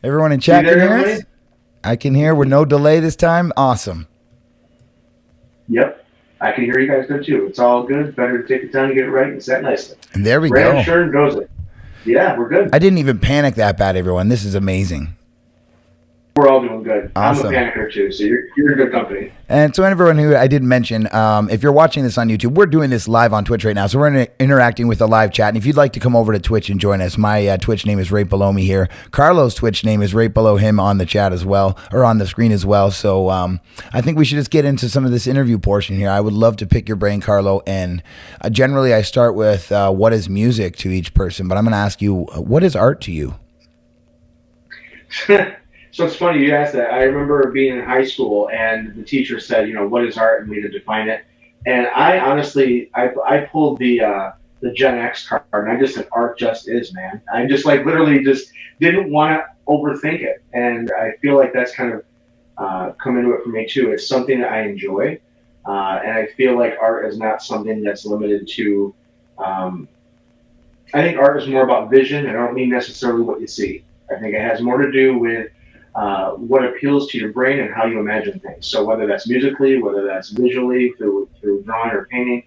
Everyone in You chat can there, hear us? everybody? I can hear with no delay this time. Awesome. Yep. I can hear you guys good too. It's all good. Better to take the time to get it right and set nicely. And there we Ran, go. Shern goes it. Yeah, we're good. I didn't even panic that bad, everyone. This is amazing. We're all doing good. I'm a Awesome. panicker too, so you're in good company. And so, everyone who I did mention, if you're watching this on YouTube, we're doing this live on Twitch right now. So, we're interacting with the live chat. And if you'd like to come over to Twitch and join us, my Twitch name is right below me here. Carlo's Twitch name is right below him on the chat as well, or on the screen as well. So, I think we should just get into some of this interview portion here. I would love to pick your brain, Carlo. And generally, I start with what is music to each person, but I'm going to ask you, what is art to you? So it's funny you asked that. I remember being in high school and the teacher said, what is art, and we had to define it. And I honestly, I pulled the Gen X card, and I just said art just is, man. I just like literally just didn't want to overthink it, and I feel like that's kind of come into it for me too. It's something that I enjoy, and I feel like art is not something that's limited to. Um, I think art is more about vision. I don't mean necessarily what you see. I think it has more to do with what appeals to your brain and how you imagine things. So whether that's musically, whether that's visually through drawing or painting,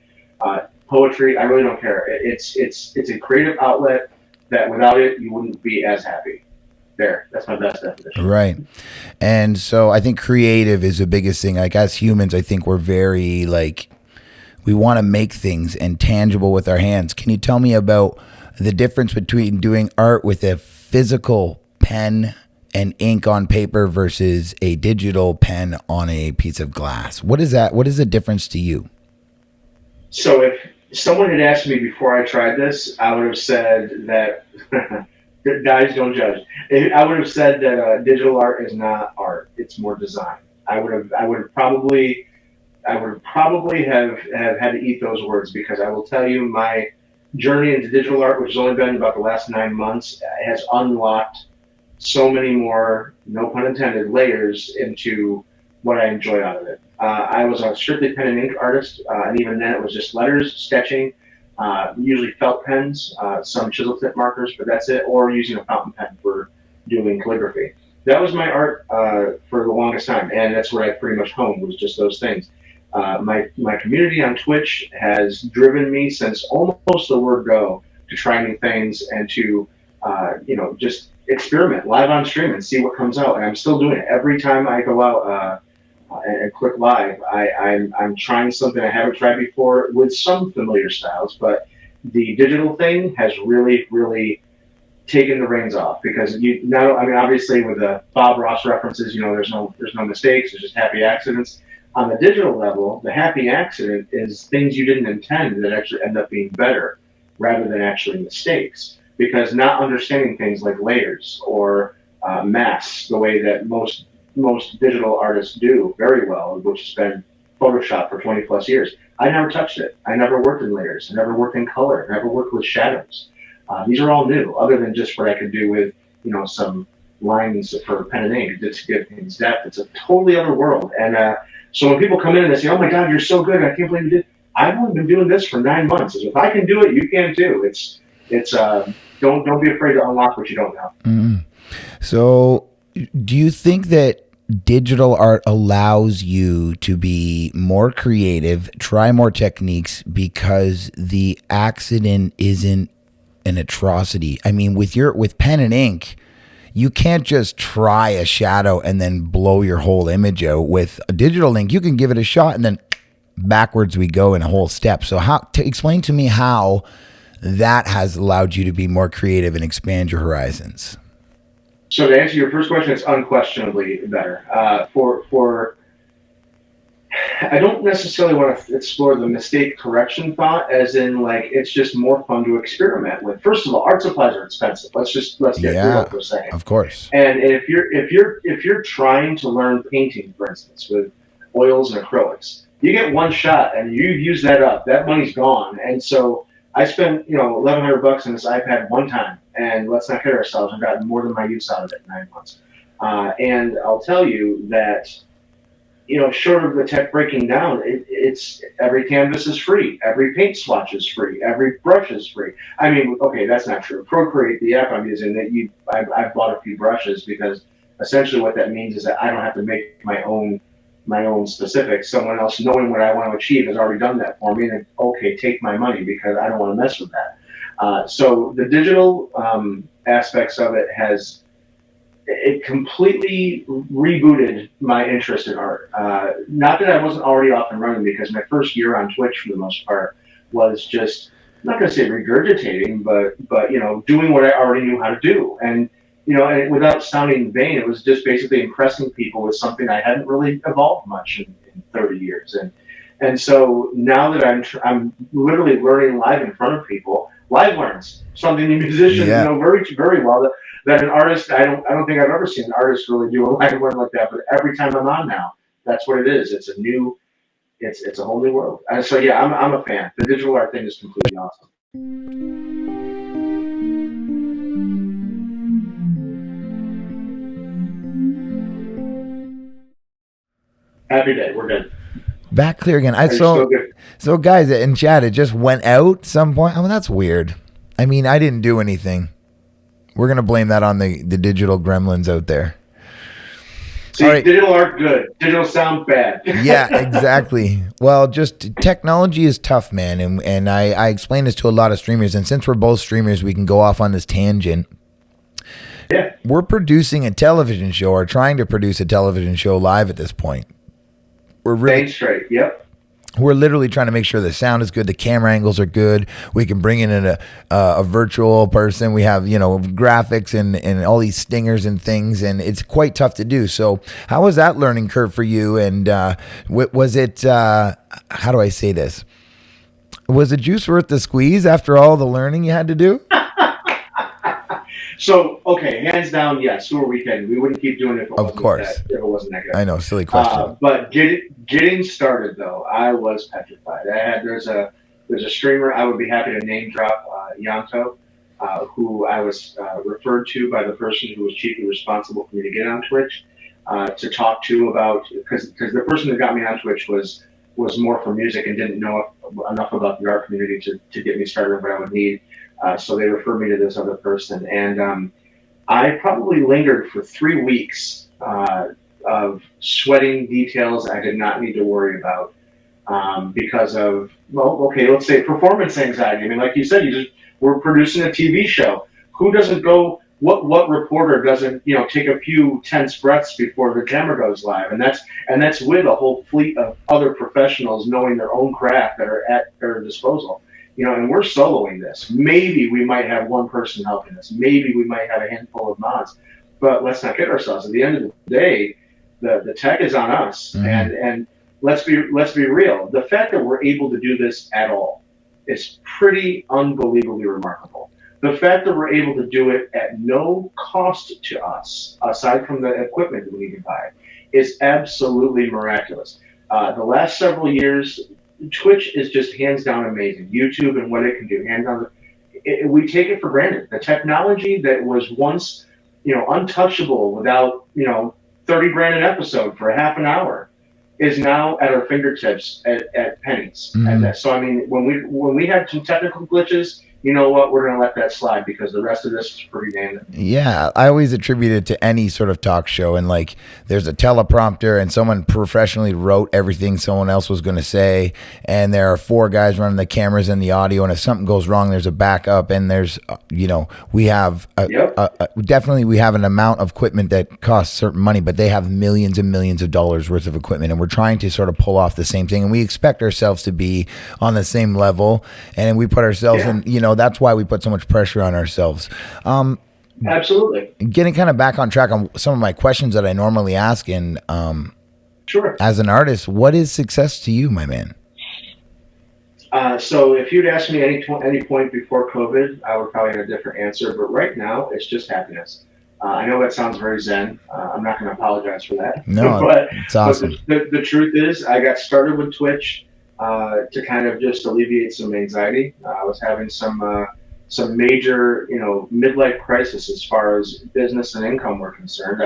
poetry, I really don't care. It's a creative outlet that without it you wouldn't be as happy. There, that's my best definition. Right. And so I think creative is the biggest thing. Like as humans, I think we're very like we want to make things and tangible with our hands. Can you tell me about the difference between doing art with a physical pen and ink on paper versus a digital pen on a piece of glass? What is that? What is the difference to you? So if someone had asked me before I tried this, I would have said that guys don't judge. I would have said that digital art is not art; it's more design. I would probably have had to eat those words because I will tell you my journey into digital art, which has only been about the last 9 months, has unlocked so many more, no pun intended, layers into what I enjoy out of it. I was a strictly pen and ink artist, and even then it was just letters, sketching, usually felt pens, some chisel tip markers, but that's it, or using a fountain pen for doing calligraphy. That was my art for the longest time, and that's where I pretty much honed was just those things. My community on Twitch has driven me since almost the word go to try new things and to just experiment live on stream and see what comes out. And I'm still doing it every time I go out and click live. I'm trying something I haven't tried before with some familiar styles, but the digital thing has really taken the reins off because I mean, obviously with the Bob Ross references, there's no mistakes, there's just happy accidents. On the digital level, the happy accident is things you didn't intend that actually end up being better rather than actually mistakes. Because not understanding things like layers or masks the way that most digital artists do very well, which has been Photoshop for 20 plus years. I never touched it. I never worked in layers. I never worked in color. I never worked with shadows. These are all new, other than just what I could do with some lines for pen and ink just to give things depth. It's a totally other world. And so when people come in and they say, "Oh my God, you're so good! I can't believe you did." I've only been doing this for 9 months. If I can do it, you can too. It's don't be afraid to unlock what you don't know. Mm. So, do you think that digital art allows you to be more creative, try more techniques because the accident isn't an atrocity? I mean, with pen and ink, you can't just try a shadow and then blow your whole image out. With a digital ink, you can give it a shot and then backwards we go in a whole step. So, explain to me how that has allowed you to be more creative and expand your horizons? So to answer your first question, it's unquestionably better. For I don't necessarily want to explore the mistake correction thought, as in like it's just more fun to experiment with. First of all, art supplies are expensive. Let's get real Yeah, for a second. of course. And if you're trying to learn painting, for instance, with oils and acrylics, you get one shot and you use that up. That money's gone. And so I spent 1,100 bucks on this iPad one time, and let's not kid ourselves. I've gotten more than my use out of it in 9 months. And I'll tell you that short of the tech breaking down, it's every canvas is free, every paint swatch is free, every brush is free. I mean, okay, that's not true. Procreate, the app I'm using, I've bought a few brushes because essentially what that means is that I don't have to make my own specifics. Someone else knowing what I want to achieve has already done that for me, and okay, take my money because I don't want to mess with that. So the digital aspects of it completely rebooted my interest in art. Not that I wasn't already off and running, because my first year on Twitch, for the most part, was just, I'm not going to say regurgitating, but doing what I already knew how to do, and without sounding vain, it was just basically impressing people with something I hadn't really evolved much in 30 years, and so now that I'm literally learning live in front of people. Live learns something the musicians Yeah. know very very well. That an artist, I don't think I've ever seen an artist really do a live one like that. But every time I'm on now, that's what it is. It's a whole new world. And so yeah, I'm a fan. The digital art thing is completely awesome. Happy day. We're good. Back clear again. I Are you still so good? so guys in chat, it just went out some point. Oh, that's weird. I mean, I didn't do anything. We're gonna blame that on the digital gremlins out there. See, All right. digital art good. Digital sound bad. Yeah, exactly. Well, just technology is tough, man, and I explain this to a lot of streamers, and since we're both streamers, we can go off on this tangent. Yeah. We're producing a television show, or trying to produce a television show live at this point. Staying straight. Yep. We're literally trying to make sure the sound is good, the camera angles are good. We can bring in a virtual person. We have graphics and all these stingers and things, and it's quite tough to do. So, how was that learning curve for you? And was it? How do I say this? Was the juice worth the squeeze after all the learning you had to do? So okay, hands down, yes. Who are we kidding? We wouldn't keep doing it Of course. if it wasn't that good. I know, silly question. But getting started though, I was petrified. There's a streamer I would be happy to name drop, Yanto, who I was referred to by the person who was chiefly responsible for me to get on Twitch, to talk to about, because the person that got me on Twitch was more for music and didn't know enough about the art community to get me started with what I would need. So they referred me to this other person, and I probably lingered for 3 weeks of sweating details I did not need to worry about, because of, well, okay, let's say performance anxiety. I mean, like you said, we're producing a TV show. Who doesn't go? What reporter doesn't take a few tense breaths before the camera goes live? And that's with a whole fleet of other professionals knowing their own craft that are at their disposal. And we're soloing this. Maybe we might have one person helping us. Maybe we might have a handful of mods. But let's not kid ourselves. At the end of the day, the tech is on us. Mhm. And let's be real. The fact that we're able to do this at all is pretty unbelievably remarkable. The fact that we're able to do it at no cost to us, aside from the equipment that we need to buy, is absolutely miraculous. The last several years, Twitch is just hands down amazing. YouTube and what it can do, hands down. We take it for granted. The technology that was once, untouchable without, 30 grand an episode for a half an hour, is now at our fingertips at pennies. Mhm. So I mean, when we have some technical glitches, you know what? We're going to let that slide because the rest of this is pretty damn. Yeah, I always attribute it to any sort of talk show, and like there's a teleprompter and someone professionally wrote everything someone else was going to say, and there are 4 guys running the cameras and the audio, and if something goes wrong, there's a backup, and there's we have definitely we have an amount of equipment that costs certain money, but they have millions and millions of dollars worth of equipment, and we're trying to sort of pull off the same thing, and we expect ourselves to be on the same level, and we put ourselves in, that's why we put so much pressure on ourselves. Absolutely. Getting kind of back on track on some of my questions that I normally ask, and Sure. as an artist, what is success to you, my man? So if you'd asked me any point before COVID, I would probably have a different answer. But right now, it's just happiness. I know that sounds very zen. I'm not going to apologize for that. No, but it's awesome. The truth is, I got started with Twitch to kind of just alleviate some anxiety. I was having some major, midlife crisis as far as business and income were concerned.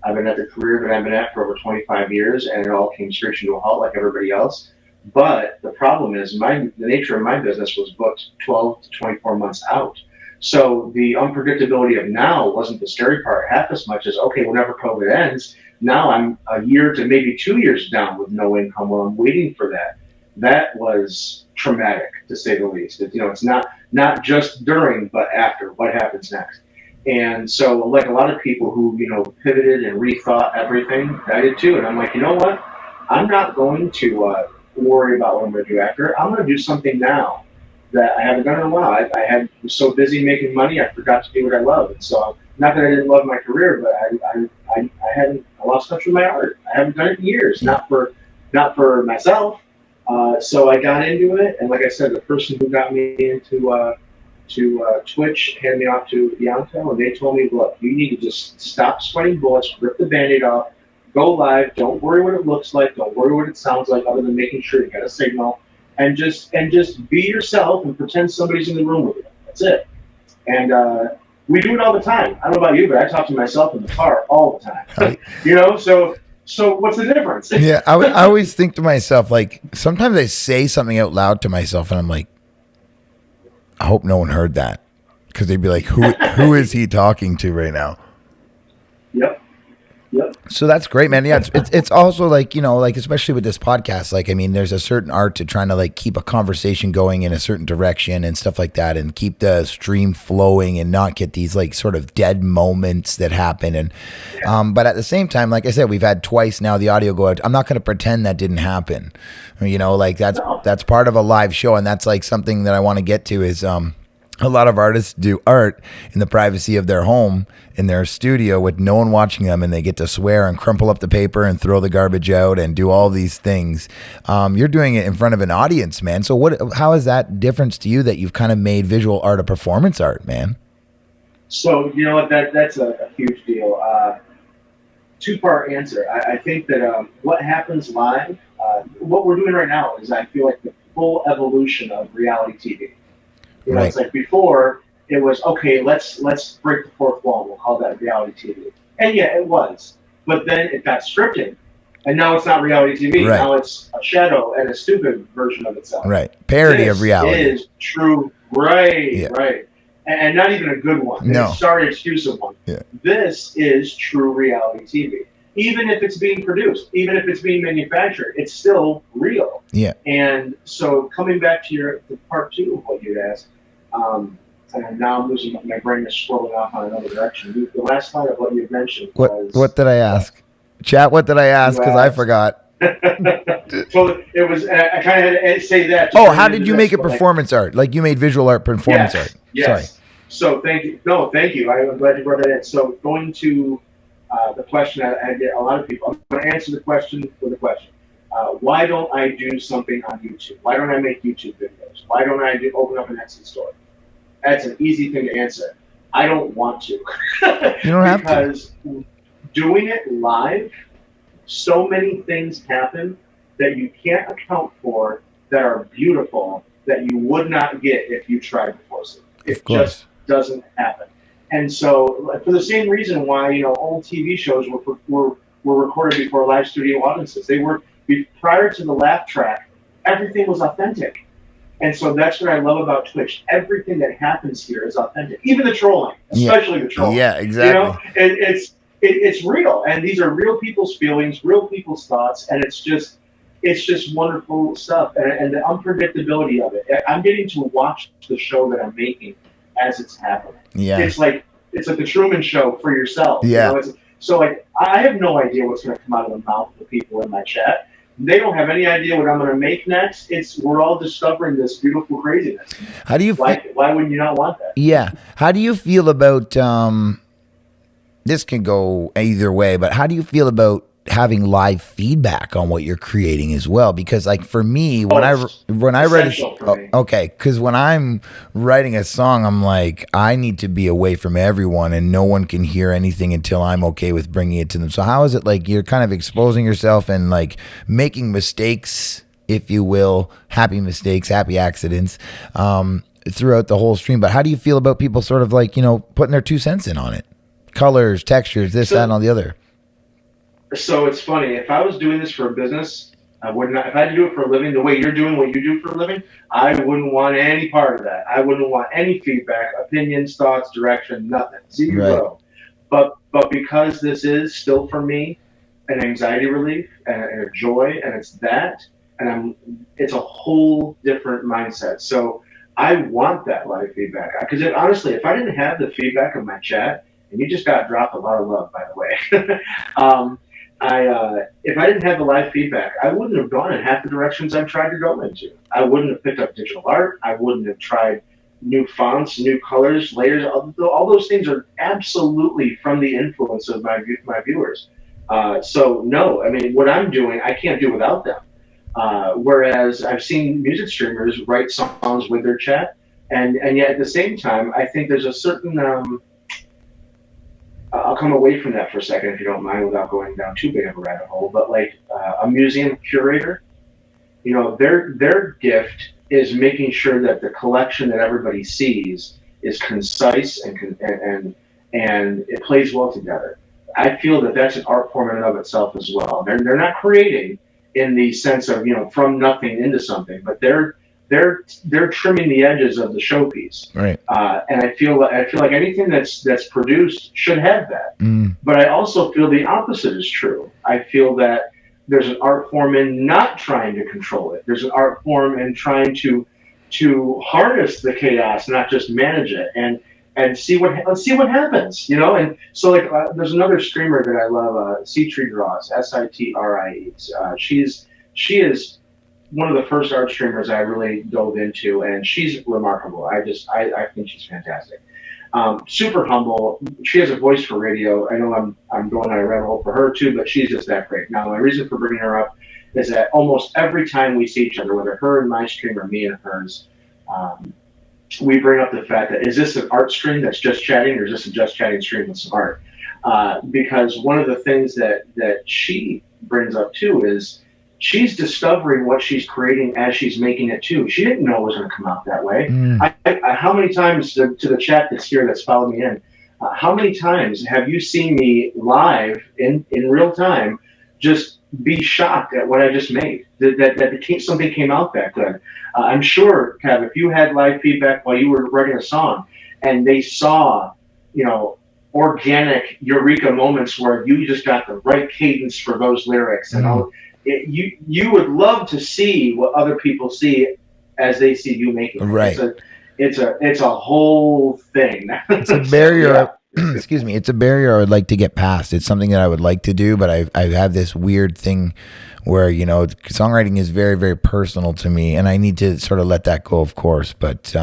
I've been at the career that I've been at for over 25 years, and it all came screeching to a halt like everybody else. But the problem is, the nature of my business was booked 12 to 24 months out. So the unpredictability of now wasn't the scary part half as much as, okay, whenever COVID ends, now I'm a year to maybe 2 years down with no income while I'm waiting for that. That was traumatic, to say the least. It's not just during, but after. What happens next? And so, like a lot of people who pivoted and rethought everything, I did too. And I'm like, you know what? I'm not going to worry about what I'm going to do after. I'm going to do something now that I haven't done in a while. Was so busy making money, I forgot to do what I love. And so, not that I didn't love my career, but I lost touch with my art. I haven't done it in years, not for myself. So I got into it, and like I said, the person who got me into Twitch handed me off to Bianco, and they told me, look, you need to just stop sweating bullets, rip the Band-Aid off, go live, don't worry what it looks like, don't worry what it sounds like, other than making sure you got a signal, and just be yourself and pretend somebody's in the room with you. That's it. And we do it all the time. I don't know about you, but I talk to myself in the car all the time. So what's the difference? Yeah, I always think to myself, like, sometimes I say something out loud to myself, and I'm like, I hope no one heard that, because they'd be like, who is he talking to right now? Yep. So that's great, man. Yeah, it's also like, like, especially with this podcast, like, I mean, there's a certain art to trying to like keep a conversation going in a certain direction and stuff like that, and keep the stream flowing and not get these like sort of dead moments that happen. And but at the same time, like I said, we've had twice now the audio go out. I'm not going to pretend that didn't happen. Like that's part of a live show, and that's like something that I want to get to is a lot of artists do art in the privacy of their home, in their studio, with no one watching them, and they get to swear and crumple up the paper and throw the garbage out and do all these things. You're doing it in front of an audience, man. So how is that difference to you that you've kind of made visual art a performance art, man? So you know what, that's a huge deal. Two-part answer. I think that what happens live, what we're doing right now is, I feel like, the full evolution of reality TV. Right. It's like before it was, okay, let's break the fourth wall. We'll call that reality TV. And yeah, it was. But then it got scripted. And now it's not reality TV. Right. Now it's a shadow and a stupid version of itself. Right. Parody of reality. This is true. Right. Yeah. Right. And not even a good one. No. Sorry, exclusive one. Yeah. This is true reality TV. Even if it's being produced, even if it's being manufactured, it's still real. Yeah. And so coming back to the part two of what you asked, and now I'm losing my brain is swirling off on another direction. The last line of what you mentioned was... What did I ask? Chat, what did I ask? Because I forgot. So it was, I kind of had to say that. How did you make it performance art? Like you made visual art performance art. Yes. Sorry. So thank you. No, thank you. I'm glad you brought that in. So going to the question, I get a lot of people. I'm going to answer the question with a question. Why don't I do something on YouTube? Why don't I make YouTube videos? Why don't I open up an Etsy store? That's an easy thing to answer. I don't want to. You don't have to. Because doing it live, so many things happen that you can't account for that are beautiful that you would not get if you tried to force it. It just doesn't happen. And so, for the same reason why old TV shows were recorded before live studio audiences, they were prior to the laugh track. Everything was authentic, and so that's what I love about Twitch. Everything that happens here is authentic, even the trolling, especially the trolling. Yeah, exactly. It's real, and these are real people's feelings, real people's thoughts, and it's just wonderful stuff, and the unpredictability of it. I'm getting to watch the show that I'm making as it's happening. Yeah. It's like the Truman Show for yourself. Yeah. So like I have no idea what's going to come out of the mouth of the people in my chat. They don't have any idea what I'm going to make next. We're all discovering this beautiful craziness. How do you why wouldn't you not want that? Yeah. How do you feel about this can go either way, but how do you feel about having live feedback on what you're creating as well? Because like for me, when I write because when I'm writing a song, I'm like, I need to be away from everyone and no one can hear anything until I'm okay with bringing it to them. So how is it like you're kind of exposing yourself and like making mistakes, if you will, happy mistakes, happy accidents, throughout the whole stream? But how do you feel about people sort of like, putting their 2 cents in on it? Colors, textures, this, that, and all the other. So it's funny. If I was doing this for a business, I would not. If I had to do it for a living, the way you're doing what you do for a living, I wouldn't want any part of that. I wouldn't want any feedback, opinions, thoughts, direction, nothing. Right. Zero. But because this is still for me an anxiety relief and a joy, and it's that, and it's a whole different mindset. So I want that live feedback because honestly, if I didn't have the feedback of my chat, and you just got dropped a lot of love, by the way. If I didn't have the live feedback, I wouldn't have gone in half the directions I've tried to go into. I wouldn't have picked up digital art. I wouldn't have tried new fonts, new colors, layers. All those things are absolutely from the influence of my viewers. So no, I mean what I'm doing, I can't do without them. Whereas I've seen music streamers write songs with their chat, and yet at the same time, I think there's a certain I'll come away from that for a second if you don't mind, without going down too big of a rabbit hole. But like a museum curator, their gift is making sure that the collection that everybody sees is concise and it plays well together. I feel that that's an art form in and of itself as well. They're not creating in the sense of from nothing into something, but they're trimming the edges of the showpiece. Right. And I feel like anything that's produced should have that. Mm. But I also feel the opposite is true. I feel that there's an art form in not trying to control it. There's an art form in trying to harness the chaos, not just manage it, and see what happens. And so like there's another streamer that I love, Citri Draws, Sitrie. She is one of the first art streamers I really dove into, and she's remarkable. I think she's fantastic. Super humble. She has a voice for radio. I know I'm going on a rabbit hole for her too, but she's just that great. Now, my reason for bringing her up is that almost every time we see each other, whether her and my stream or me and hers, we bring up the fact that is this an art stream that's just chatting, or is this a just chatting stream with some art? Because one of the things that she brings up too is she's discovering what she's creating as she's making it too. She didn't know it was going to come out that way. Mm. How many times to the chat that's here that's followed me in? How many times have you seen me live in real time just be shocked at what I just made? Something came out that good. I'm sure, Kev, if you had live feedback while you were writing a song, and they saw, organic eureka moments where you just got the right cadence for those lyrics and all. You would love to see what other people see as they see you making it. Right. It's a whole thing. It's a barrier. So, yeah. Excuse me. It's a barrier I would like to get past. It's something that I would like to do, but I have this weird thing where, songwriting is very, very personal to me, and I need to sort of let that go, of course. But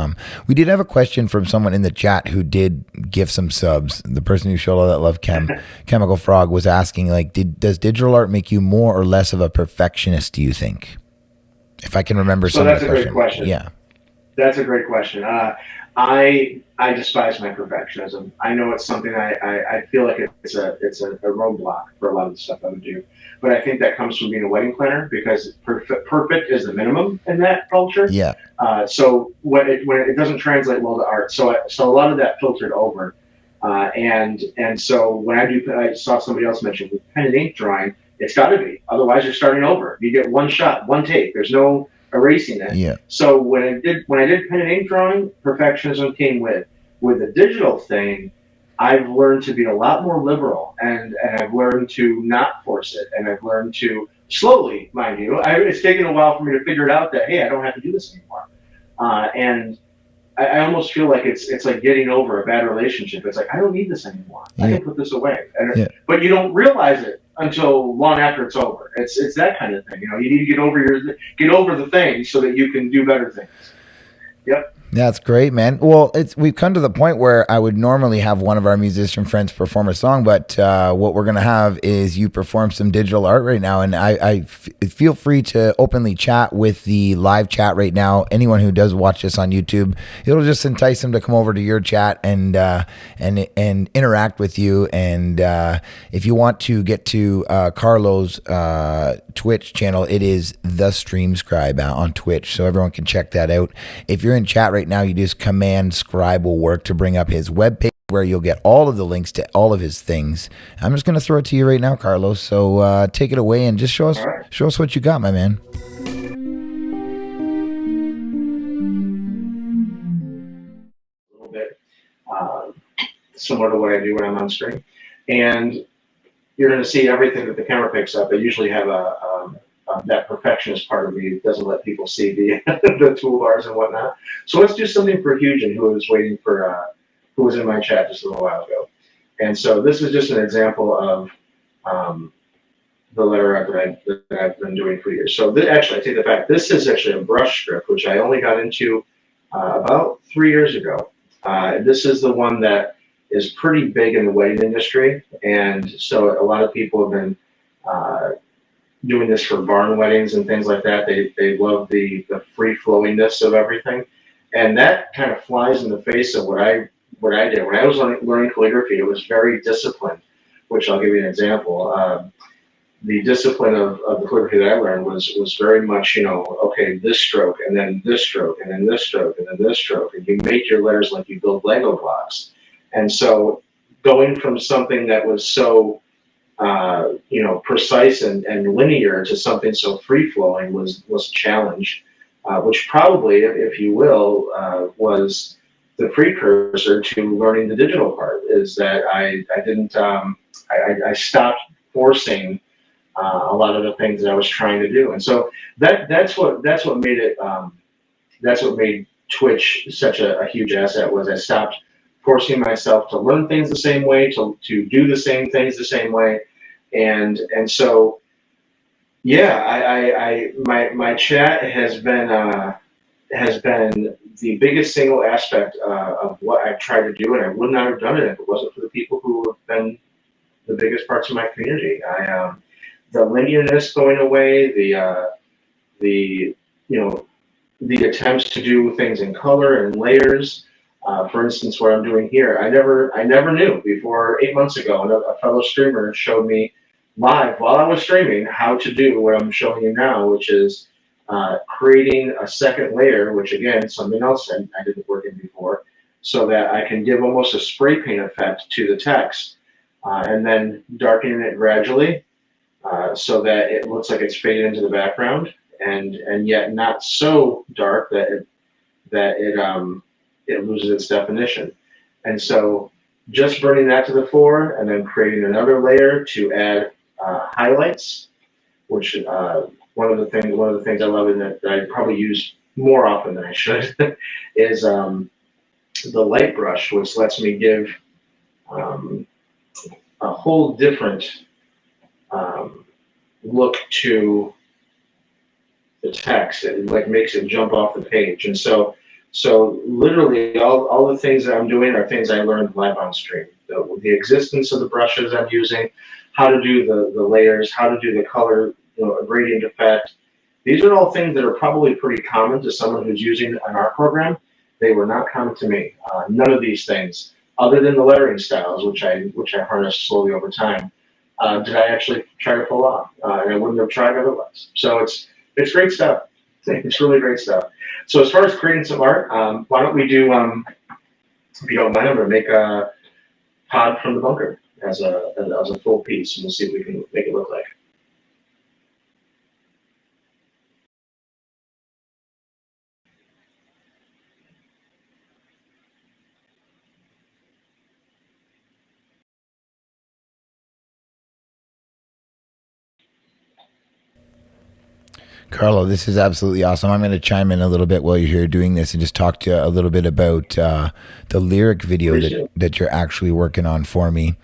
we did have a question from someone in the chat who did give some subs. The person who showed all that love, Chemical Frog, was asking, like, does digital art make you more or less of a perfectionist, do you think? If I can remember some of the question. That's a great question. Yeah. That's a great question. I despise my perfectionism. I know it's something I feel like it's a roadblock for a lot of the stuff I would do. But I think that comes from being a wedding planner, because perfect is the minimum in that culture. Yeah. So when it doesn't translate well to art, so a lot of that filtered over, and so when I saw somebody else mention with pen and ink drawing, it's got to be. Otherwise, you're starting over. You get one shot, one take. There's no erasing it. Yeah. So when I did pen and ink drawing, perfectionism came with the digital thing. I've learned to be a lot more liberal, and I've learned to not force it, and I've learned to slowly, mind you. It's taken a while for me to figure it out that, hey, I don't have to do this anymore. And I almost feel like it's like getting over a bad relationship. It's like, I don't need this anymore. Yeah. I can put this away. But you don't realize it until long after it's over. It's that kind of thing. You need to get over the thing so that you can do better things. Yep. That's great, man. Well, we've come to the point where I would normally have one of our musician friends perform a song, but what we're going to have is you perform some digital art right now. And I feel free to openly chat with the live chat right now. Anyone who does watch this on YouTube, it'll just entice them to come over to your chat and interact with you. And if you want to get to Carlo's Twitch channel, it is the Stream Scribe on Twitch, so everyone can check that out. If you're in chat right now, you just command Scribe will work to bring up his webpage. where you'll get all of the links to all of his things. I'm just going to throw it to you right now, Carlos. So take it away and just All right, show us what you got, my man. a little bit uh, similar to what I do when I'm on screen, and you're going to see everything that the camera picks up. I usually have that perfectionist part of me that doesn't let people see the the toolbars and whatnot. So let's do something for Hugen, who was waiting for who was in my chat just a little while ago. And so this is just an example of um, the layer art that I've been doing for years. So actually, I take that back. This is actually a brush script, which I only got into about 3 years ago. This is the one that is pretty big in the wedding industry, and so a lot of people have been doing this for barn weddings and things like that. They love the free flowingness of everything, and that kind of flies in the face of what I did when I was learning calligraphy. It was very disciplined, which I'll give you an example. The discipline of the calligraphy that I learned was very much, okay, this stroke and then this stroke and then this stroke and then this stroke, and you make your letters like you build Lego blocks. And so going from something that was so precise and linear to something so free flowing was a challenge, which probably, if you will, was the precursor to learning the digital part. Is that I didn't I stopped forcing a lot of the things that I was trying to do, and so that's what made it that's what made Twitch such a huge asset. Was I stopped forcing myself to learn things the same way, to do the same things the same way, and so yeah, my chat has been the biggest single aspect of what I've tried to do, and I would not have done it if it wasn't for the people who have been the biggest parts of my community. The linearness going away, the the attempts to do things in color and layers. For instance, what I'm doing here, I never knew before 8 months ago, and a fellow streamer showed me live while I was streaming how to do what I'm showing you now, which is creating a second layer, which again, something else I didn't work in before, so that I can give almost a spray paint effect to the text, and then darkening it gradually, so that it looks like it's faded into the background, and yet not so dark that it loses its definition. And so just bringing that to the fore, and then creating another layer to add highlights, which one of the things I love, and that I probably use more often than I should, is the light brush, which lets me give a whole different look to the text. It like makes it jump off the page, and so literally all the things that I'm doing are things I learned live on stream. The existence of the brushes I'm using, how to do the layers, how to do the color, a gradient effect. These are all things that are probably pretty common to someone who's using an art program. They were not common to me. None of these things, other than the lettering styles, which I harnessed slowly over time, did I actually try to pull off, and I wouldn't have tried otherwise. So it's great stuff. It's really great stuff. So as far as creating some art, why don't we do, if you don't mind, I'm going to make a pod from the bunker as a full piece, and we'll see if we can make it look like. Carlo, this is absolutely awesome. I'm going to chime in a little bit while you're here doing this and just talk to you a little bit about the lyric video that you're actually working on for me.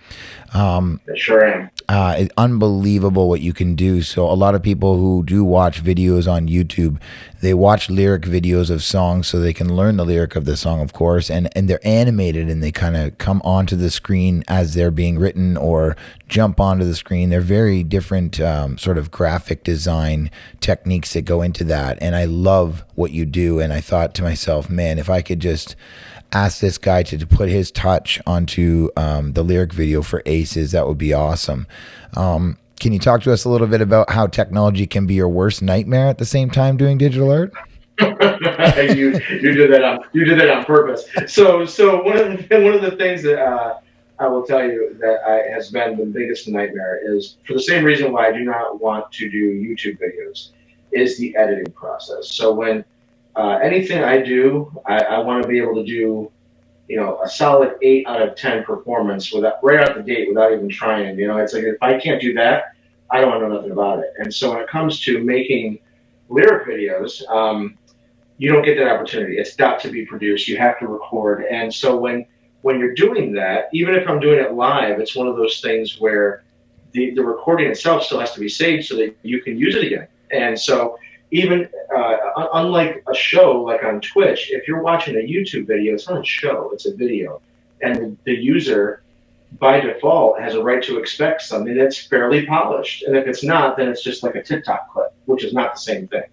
I sure am. It's unbelievable what you can do. So a lot of people who do watch videos on YouTube, they watch lyric videos of songs so they can learn the lyric of the song, of course, and they're animated and they kind of come onto the screen as they're being written or jump onto the screen. They're very different sort of graphic design techniques that go into that. And I love what you do. And I thought to myself, man, if I could just ask this guy to put his touch onto the lyric video for Aces, that would be awesome. Can you talk to us a little bit about how technology can be your worst nightmare at the same time doing digital art? You did that on purpose. So one of the things that I will tell you that has been the biggest nightmare is for the same reason why I do not want to do YouTube videos is the editing process. So when anything I do, I want to be able to do a solid 8 out of 10 performance without right out the gate without even trying. It's like if I can't do that, I don't want to know nothing about it. And so when it comes to making lyric videos, you don't get that opportunity. It's got to be produced. You have to record. And so when you're doing that, even if I'm doing it live, it's one of those things where the recording itself still has to be saved so that you can use it again. And so even unlike a show like on Twitch, if you're watching a YouTube video, it's not a show, it's a video. And the user by default has a right to expect something that's fairly polished. And if it's not, then it's just like a TikTok clip, which is not the same thing.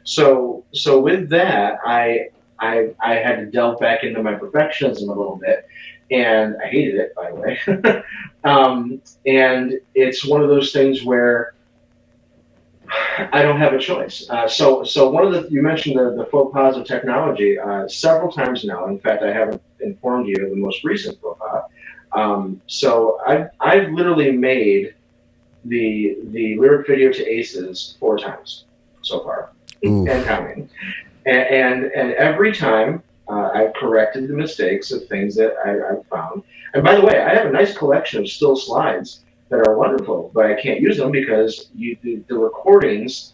So with that, I had to delve back into my perfectionism a little bit, and I hated it, by the way. And it's one of those things where I don't have a choice. So one of you mentioned the faux pas of technology several times now. In fact, I haven't informed you of the most recent faux pas. So I've literally made the lyric video to Aces 4 times so far, and counting. And every time I've corrected the mistakes of things that I've found. And by the way, I have a nice collection of still slides that are wonderful, but I can't use them because the recordings,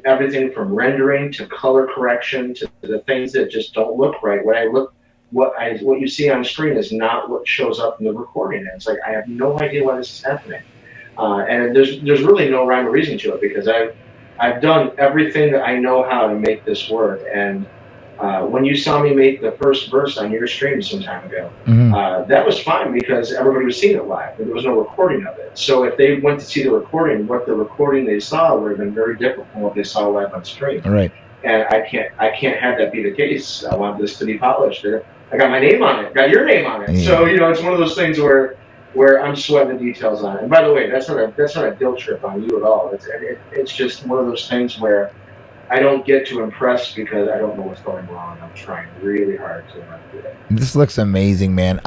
everything from rendering to color correction to the things that just don't look right. What you see on screen is not what shows up in the recording. And it's like I have no idea why this is happening. And there's really no rhyme or reason to it because I've done everything that I know how to make this work. And when you saw me make the first verse on your stream some time ago, that was fine because everybody was seeing it live, but there was no recording of it. So if they went to see the recording, what the recording they saw would have been very different from what they saw live on stream. Right. And I can't have that be the case. I want this to be polished. I got my name on it, got your name on it. Yeah. So it's one of those things where I'm sweating the details on it. And by the way, that's not a guilt trip on you at all. It's just one of those things where I don't get to impress because I don't know what's going wrong. I'm trying really hard to do it. This looks amazing, man.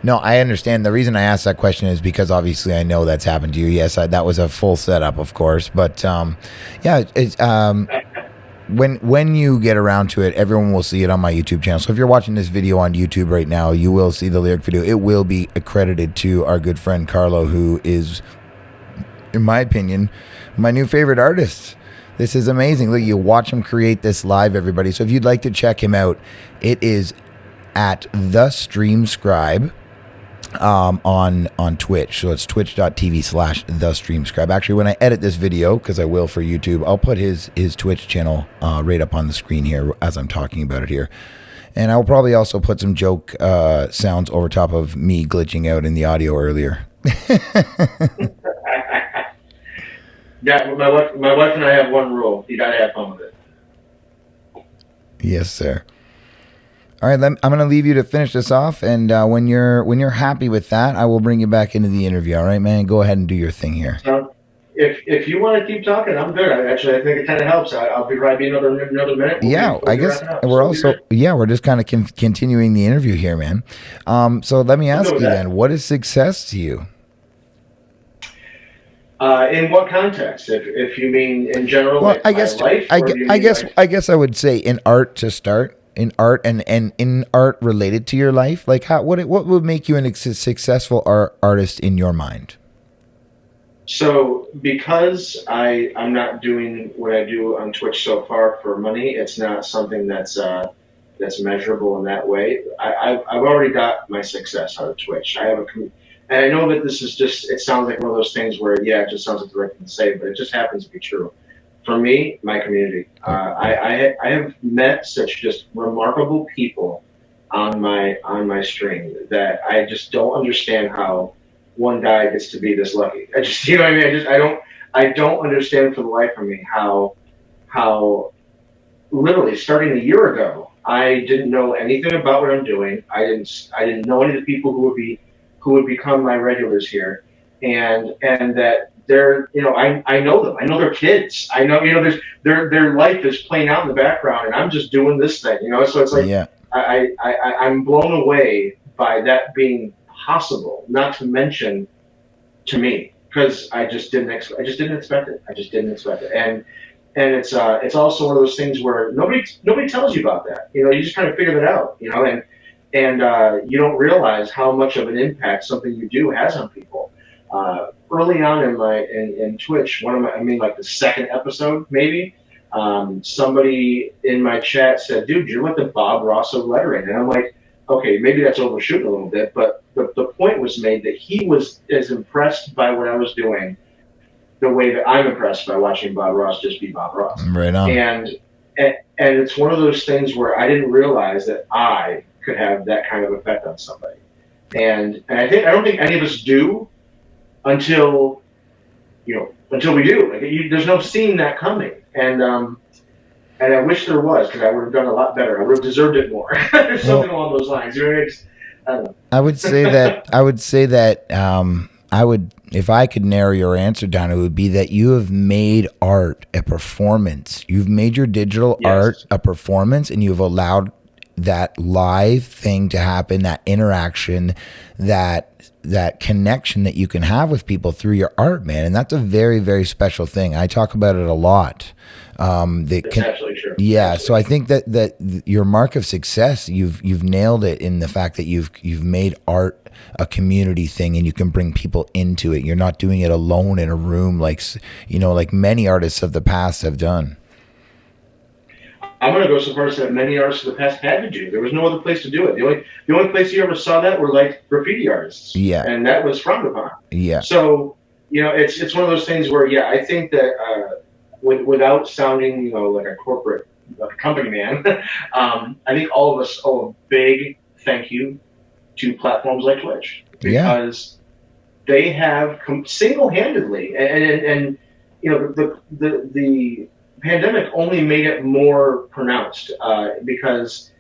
No, I understand. The reason I asked that question is because obviously I know that's happened to you. Yes, that was a full setup, of course. But yeah, it's when you get around to it, everyone will see it on my YouTube channel. So if you're watching this video on YouTube right now, you will see the lyric video. It will be accredited to our good friend Carlo, who is, in my opinion, my new favorite artist. This is amazing. Look, you watch him create this live, everybody. So if you'd like to check him out, it is at the Scribe on Twitch. So it's twitch.tv/thestreamscribe. Actually, when I edit this video, because I will for YouTube, I'll put his Twitch channel right up on the screen here as I'm talking about it here. And I'll probably also put some joke sounds over top of me glitching out in the audio earlier. Yeah, my wife and I have one rule: you gotta have fun with it. Yes, sir. All right, I'm going to leave you to finish this off, and when you're happy with that, I will bring you back into the interview. All right, man, go ahead and do your thing here. If you want to keep talking, I'm good. I think it kind of helps. I'll be right another minute. I guess we're just kind of continuing the interview here, man. So let me ask you then, what is success to you? In what context? If you mean in general, well, I guess I would say in art to start. In art and in art related to your life, like what would make you a successful artist in your mind? So because I'm not doing what I do on Twitch so far for money, it's not something that's measurable in that way. I've already got my success out of Twitch. And I know that this is it sounds like one of those things where, it just sounds like the right thing to say, but it just happens to be true. For me, my community, I have met such just remarkable people on my stream that I just don't understand how one guy gets to be this lucky. I just, what I mean? I don't understand for the life of me how literally starting a year ago, I didn't know anything about what I'm doing. I didn't know any of the people who would become my regulars here. And that I know them. I know their kids. I know, there's their life is playing out in the background, and I'm just doing this thing. So it's like Yeah. I'm blown away by that being possible. Not to mention to me, because I just didn't expect it. I just didn't expect it, and it's also one of those things where nobody tells you about that. You just kind of figure that out. And you don't realize how much of an impact something you do has on people. Early on in Twitch, like the second episode maybe, somebody in my chat said, "Dude, you're like the Bob Ross of lettering," and I'm like, okay, maybe that's overshooting a little bit, but the point was made that he was as impressed by what I was doing the way that I'm impressed by watching Bob Ross just be Bob Ross. Right on. And it's one of those things where I didn't realize that I could have that kind of effect on somebody. And I don't think any of us do until we do. There's no seeing that coming. And I wish there was, because I would have done a lot better. I would have deserved it more. Something along those lines. I don't know. I would say that if I could narrow your answer down, it would be that you have made art a performance. You've made your digital art a performance, and you've allowed that live thing to happen, that interaction, that connection that you can have with people through your art, man. And that's a very, very special thing. I talk about it a lot. That's absolutely true. Yeah, so I think that your mark of success, you've nailed it in the fact that you've made art a community thing, and you can bring people into it. You're not doing it alone in a room like many artists of the past have done. I'm going to go so far as that many artists of the past had to do. There was no other place to do it. The only place you ever saw that were like graffiti artists. Yeah. And that was frowned upon. Yeah. So, it's one of those things where, I think that without sounding, like a corporate company man, I think all of us owe a big thank you to platforms like Twitch, because they have single-handedly, and the pandemic only made it more pronounced, because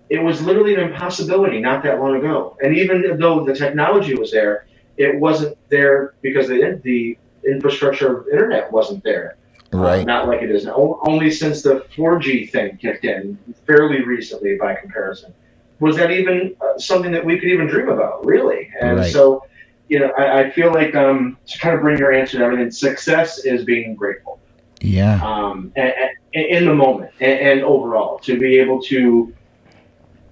it was literally an impossibility not that long ago. And even though the technology was there, it wasn't there because the infrastructure of internet wasn't there. Right. Not like it is now. Only since the 4G thing kicked in fairly recently, by comparison, was that even something that we could even dream about, really. And so, I feel like to kind of bring your answer to everything, success is being grateful. Yeah. And in the moment, and overall, to be able to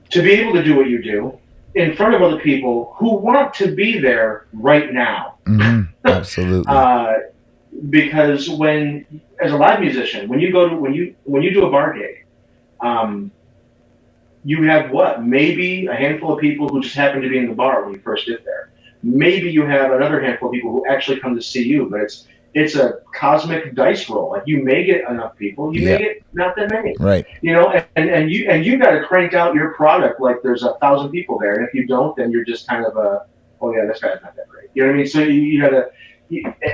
do what you do in front of other people who want to be there right now. Mm-hmm. Absolutely. Because as a live musician, when you do a bar gig, you have maybe a handful of people who just happen to be in the bar when you first get there. Maybe you have another handful of people who actually come to see you, but it's a cosmic dice roll. Like, you may get enough people, you may get not that many. Right. And you got to crank out your product like there's 1,000 people there, and if you don't, then you're just kind of this guy's not that great. You know what I mean? So you got to.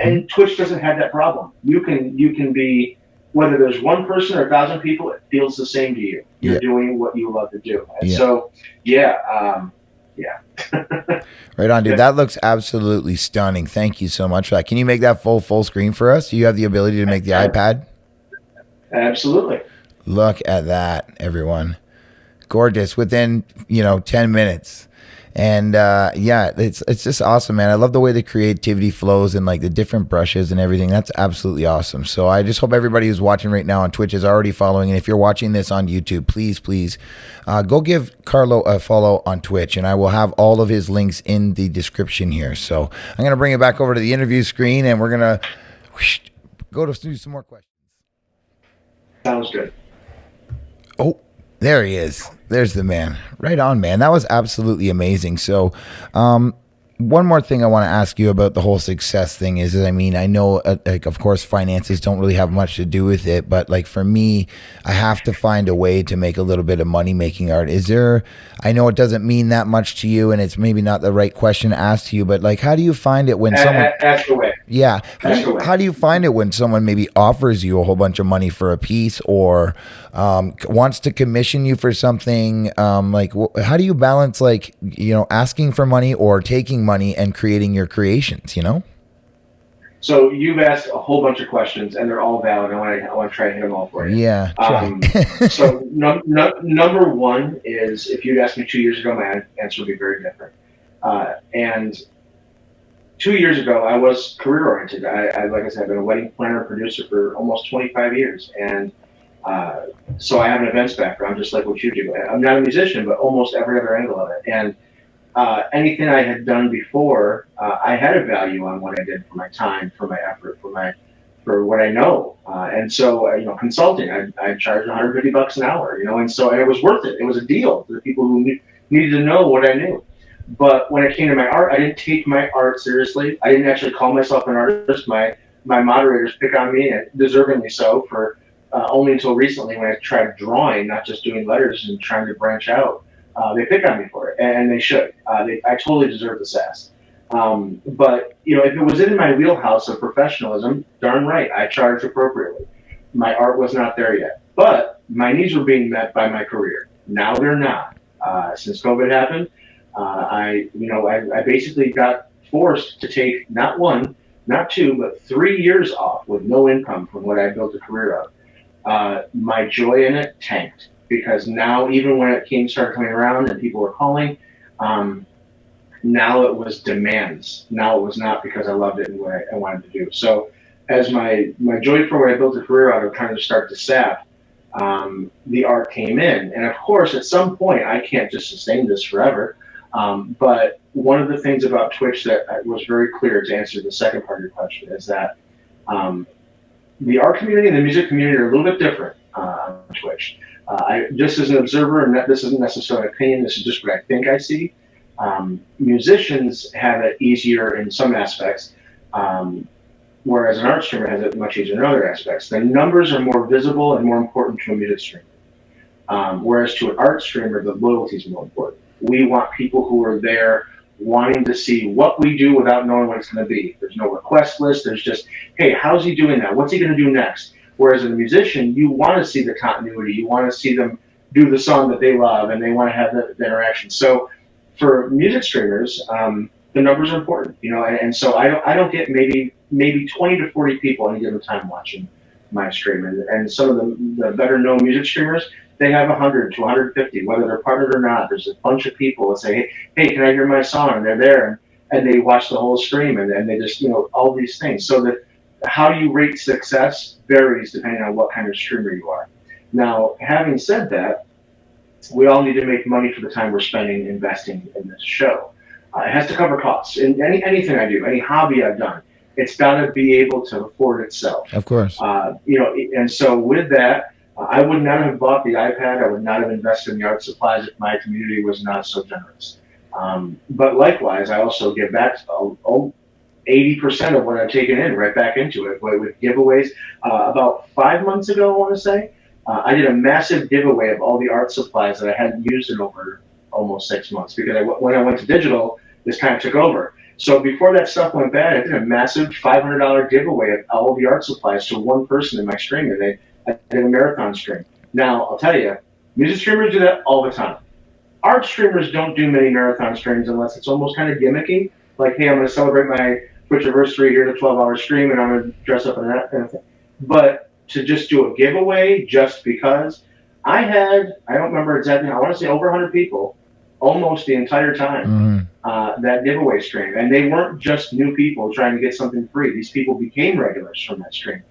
And Twitch doesn't have that problem. You can be, whether there's one person or 1,000 people, it feels the same to you. You're doing what you love to do. And so, Right on, dude. That looks absolutely stunning. Thank you so much for that. Can you make that full screen for us? Do you have the ability to make the iPad? Absolutely. Look at that, everyone. Gorgeous. Within 10 minutes. And it's just awesome, man. I love the way the creativity flows and like the different brushes and everything. That's absolutely awesome. So I just hope everybody who's watching right now on Twitch is already following. And if you're watching this on YouTube, please go give Carlo a follow on Twitch, and I will have all of his links in the description here. So I'm gonna bring it back over to the interview screen, and we're gonna go to do some more questions. Sounds good. Oh, there he is. There's the man. Right on, man. That was absolutely amazing. So, one more thing I want to ask you about the whole success thing is I know, of course, finances don't really have much to do with it, but like for me, I have to find a way to make a little bit of money making art. I know it doesn't mean that much to you, and it's maybe not the right question to ask to you, but like, how do you find it when someone... Ask away. Yeah. How do you find it when someone maybe offers you a whole bunch of money for a piece, or wants to commission you for something? How do you balance asking for money or taking money and creating your creations, So you've asked a whole bunch of questions, and they're all valid. I want to try to hit them all for you. Yeah, try. So number one is, if you'd asked me 2 years ago, my answer would be very different. And 2 years ago, I was career oriented. Like I said, I've been a wedding planner and producer for almost 25 years, and uh, so I have an events background, just like what you do. I'm not a musician, but almost every other angle of it. And anything I had done before, I had a value on what I did for my time, for my effort, for what I know. And so, consulting, I charged $150 an hour, and it was worth it. It was a deal to the people who needed to know what I knew. But when it came to my art, I didn't take my art seriously. I didn't actually call myself an artist. My moderators pick on me, and deservingly so, for only until recently when I tried drawing, not just doing letters and trying to branch out. They pick on me for it, and they should. I totally deserve the sass. But if it was in my wheelhouse of professionalism, darn right, I charged appropriately. My art was not there yet, but my needs were being met by my career. Now they're not. Since COVID happened, I basically got forced to take not one, not two, but 3 years off with no income from what I built a career of. My joy in it tanked because now, even when it started coming around and people were calling, um, now it was demands. Now it was not because I loved it and what I wanted to do. So as my joy for what I built a career out of kind of start to sap, the art came in. And of course, at some point, I can't just sustain this forever. But one of the things about Twitch that was very clear, to answer the second part of your question, is that um, the art community and the music community are a little bit different on Twitch. Just as an observer, and this isn't necessarily an opinion, this is just what I think I see. Musicians have it easier in some aspects, whereas an art streamer has it much easier in other aspects. The numbers are more visible and more important to a music streamer, whereas to an art streamer, the loyalty is more important. We want people who are there wanting to see what we do without knowing what it's going to be. There's no request list. There's just, hey, how's he doing that? What's he going to do next? Whereas in a musician, you want to see the continuity. You want to see them do the song that they love, and they want to have the interaction. So for music streamers, the numbers are important, and so I don't get maybe 20 to 40 people any given time watching my stream, and some of the better known music streamers, they have 100 to 150, whether they're partnered or not. There's a bunch of people that say, hey, can I hear my song? And they're there, and they watch the whole stream, and they just, all these things. So that how you rate success varies depending on what kind of streamer you are. Now, having said that, we all need to make money for the time we're spending investing in this show. It has to cover costs. In anything I do, any hobby I've done, it's got to be able to afford itself. Of course. And so with that, I would not have bought the iPad. I would not have invested in the art supplies if my community was not so generous. But likewise, I also give back 80% of what I've taken in right back into it with giveaways. About 5 months ago, I want to say, I did a massive giveaway of all the art supplies that I hadn't used in over almost 6 months, because when I went to digital, this kind of took over. So before that stuff went bad, I did a massive $500 giveaway of all the art supplies to one person in my stream, and I did a marathon stream. Now, I'll tell you, music streamers do that all the time. Art streamers don't do many marathon streams unless it's almost kind of gimmicky. Like, hey, I'm going to celebrate my Twitch anniversary here in a 12-hour stream, and I'm going to dress up in that kind of thing. But to just do a giveaway just because, I don't remember exactly, I want to say over 100 people almost the entire time that giveaway stream. And they weren't just new people trying to get something free. These people became regulars from that stream.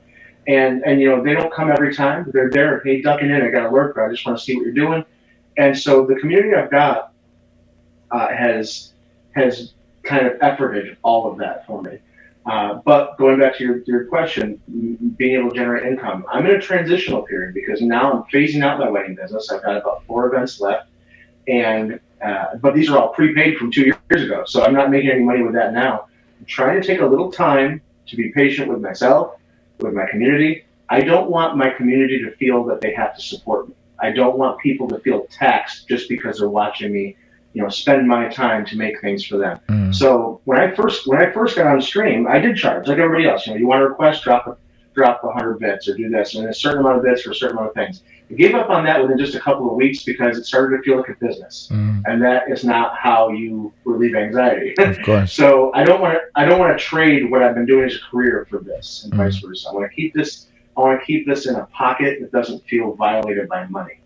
And they don't come every time. They're there, hey, ducking in, I got to work, but I just want to see what you're doing. And so the community I've got has kind of efforted all of that for me. But going back to your question, being able to generate income, I'm in a transitional period because now I'm phasing out my wedding business. I've got about 4 events left, and but these are all prepaid from 2 years ago, so I'm not making any money with that now. I'm trying to take a little time to be patient with myself, with my community. I don't want my community to feel that they have to support me. I don't want people to feel taxed just because they're watching me, spend my time to make things for them. So when I first got on stream, I did charge like everybody else. You want to request, drop 100 bits or do this, and a certain amount of bits for a certain amount of things. I gave up on that within just a couple of weeks because it started to feel like a business, and that is not how you relieve anxiety. Of course. So I don't want to trade what I've been doing as a career for this, and vice versa. I want to keep this. I want to keep this in a pocket that doesn't feel violated by money.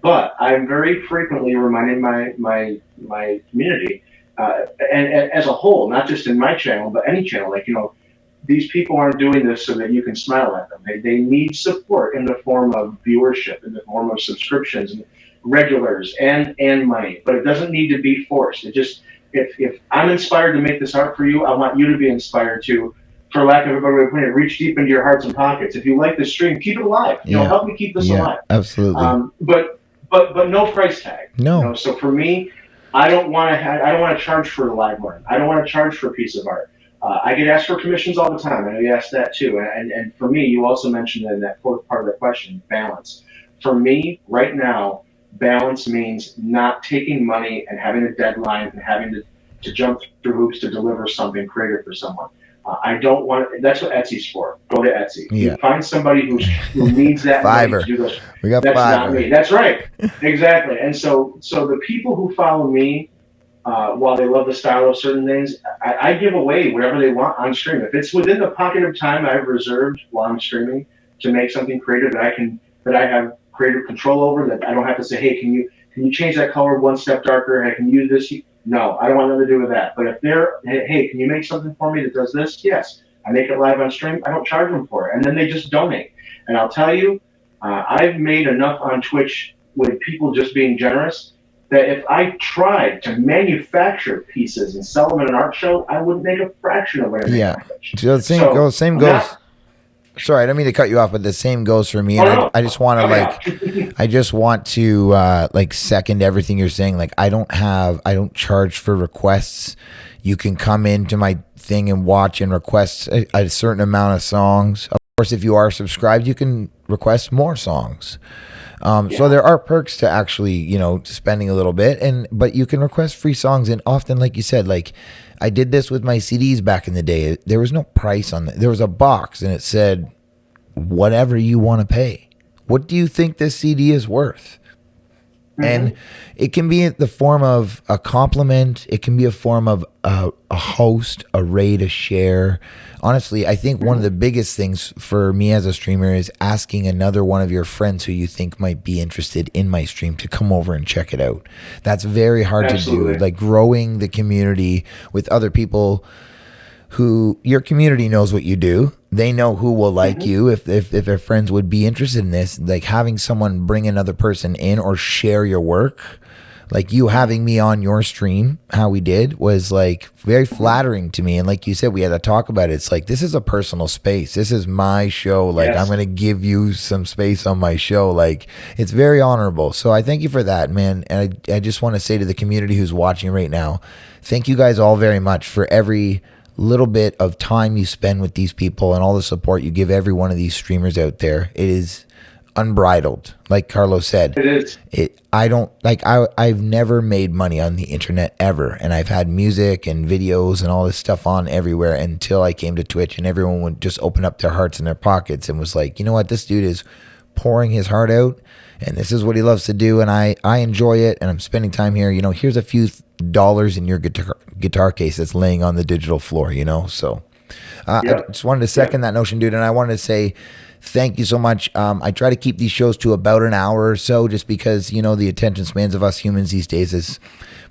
But I'm very frequently reminding my community, and as a whole, not just in my channel, but any channel, like, these people aren't doing this so that you can smile at them. They need support in the form of viewership, in the form of subscriptions, and regulars, and money. But it doesn't need to be forced. It just, if I'm inspired to make this art for you, I want you to be inspired to, for lack of a better way of putting it, reach deep into your hearts and pockets. If you like this stream, keep it alive. Help me keep this alive. Absolutely. But no price tag. No. So for me, I don't want to charge for a live art. I don't want to charge for a piece of art. I get asked for commissions all the time. I know you asked that too. And for me, you also mentioned in that fourth part of the question, balance. For me, right now, balance means not taking money and having a deadline and having to jump through hoops to deliver something creative for someone. I don't want. That's what Etsy's for. Go to Etsy. Yeah. You find somebody who needs that money to do those. We got That's Fiverr. not me. That's right. Exactly. And so the people who follow me, while they love the style of certain things, I give away whatever they want on stream. If it's within the pocket of time I've reserved while I'm streaming to make something creative that I have creative control over, that I don't have to say, hey, can you change that color one step darker? Hey, can you use this? No, I don't want nothing to do with that. But if they're, hey, can you make something for me that does this? Yes. I make it live on stream. I don't charge them for it. And then they just donate. And I'll tell you, I've made enough on Twitch with people just being generous that if I tried to manufacture pieces and sell them at an art show, I wouldn't make a fraction of what I make on Twitch. So the same goes. Sorry, I don't mean to cut you off, but the same goes for me. And I just want to I just want to second everything you're saying. Like, I don't charge for requests. You can come into my thing and watch and request a certain amount of songs. Of course, if you are subscribed, you can request more songs. So there are perks to actually, spending a little bit, but you can request free songs. And often, like you said, like I did this with my CDs back in the day. There was no price on it. There was a box and it said, whatever you want to pay. What do you think this CD is worth? And it can be in the form of a compliment. It can be a form of a host, a rate, a share. Honestly, I think one of the biggest things for me as a streamer is asking another one of your friends who you think might be interested in my stream to come over and check it out. That's very hard to do. Like growing the community with other people who your community knows what you do. They know who will like you if their friends would be interested in this. Like having someone bring another person in or share your work, like you having me on your stream, how we did, was like very flattering to me. And like you said, we had to talk about it. It's like, this is a personal space. This is my show. Like I'm going to give you some space on my show. Like it's very honorable. So I thank you for that, man. And I just want to say to the community who's watching right now, thank you guys all very much for every little bit of time you spend with these people and all the support you give every one of these streamers out there. It is unbridled. Like Carlos said, it is. I've never made money on the internet ever. And I've had music and videos and all this stuff on everywhere until I came to Twitch, and everyone would just open up their hearts and their pockets and was like, you know what, this dude is pouring his heart out and this is what he loves to do. And I enjoy it. And I'm spending time here. Here's a few dollars in your guitar case that's laying on the digital floor, so I just wanted to second that notion, dude. And I wanted to say thank you so much. I try to keep these shows to about an hour or so, just because the attention spans of us humans these days is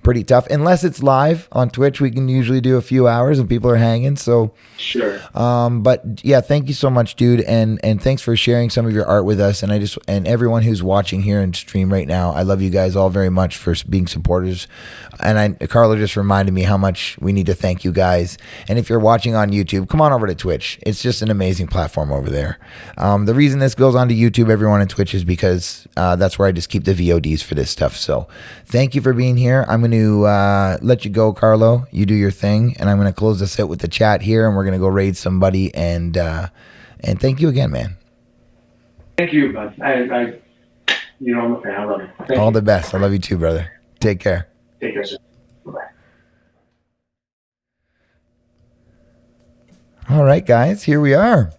pretty tough. Unless it's live on Twitch, we can usually do a few hours and people are hanging. So sure. But yeah, thank you so much, dude, and thanks for sharing some of your art with us. And everyone who's watching here and stream right now, I love you guys all very much for being supporters. And Carlo just reminded me how much we need to thank you guys. And if you're watching on YouTube, come on over to Twitch. It's just an amazing platform over there. The reason this goes on to YouTube, everyone on Twitch, is because that's where I just keep the VODs for this stuff. So thank you for being here. I'm going to let you go, Carlo. You do your thing, and I'm going to close this out with the chat here, and we're going to go raid somebody. And thank you again, man. Thank you, bud. I'm a fan. I love you. All the best. I love you too, brother. Take care. Take care, sir. Bye-bye. All right, guys, here we are.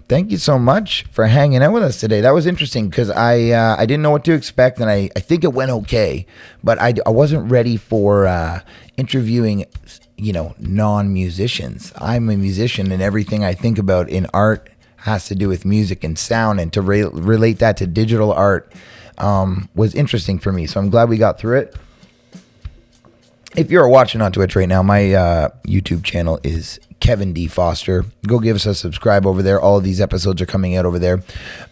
Thank you so much for hanging out with us today. That was interesting because I didn't know what to expect, and I think it went okay, but I wasn't ready for interviewing, non-musicians. I'm a musician, and everything I think about in art has to do with music and sound, and to relate that to digital art was interesting for me. So I'm glad we got through it. If you're watching on Twitch right now, my YouTube channel is Kevin D. Foster. Go give us a subscribe over there. All of these episodes are coming out over there.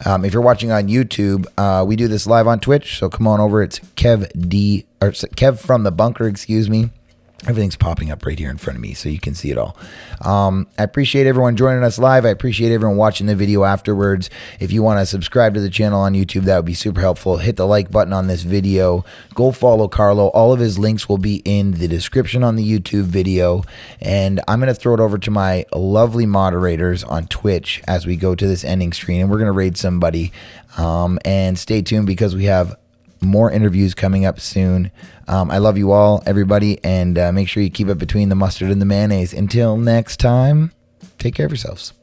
If you're watching on YouTube, we do this live on Twitch, so come on over. It's Kev from the Bunker, excuse me. Everything's popping up right here in front of me so you can see it all. I appreciate everyone joining us live. I appreciate everyone watching the video afterwards. If you want to subscribe to the channel on YouTube, that would be super helpful. Hit the like button on this video. Go follow Carlo. All of his links will be in the description on the YouTube video. And I'm going to throw it over to my lovely moderators on Twitch as we go to this ending screen. And we're going to raid somebody. And stay tuned because we have more interviews coming up soon. I love you all, everybody, and make sure you keep it between the mustard and the mayonnaise. Until next time, take care of yourselves.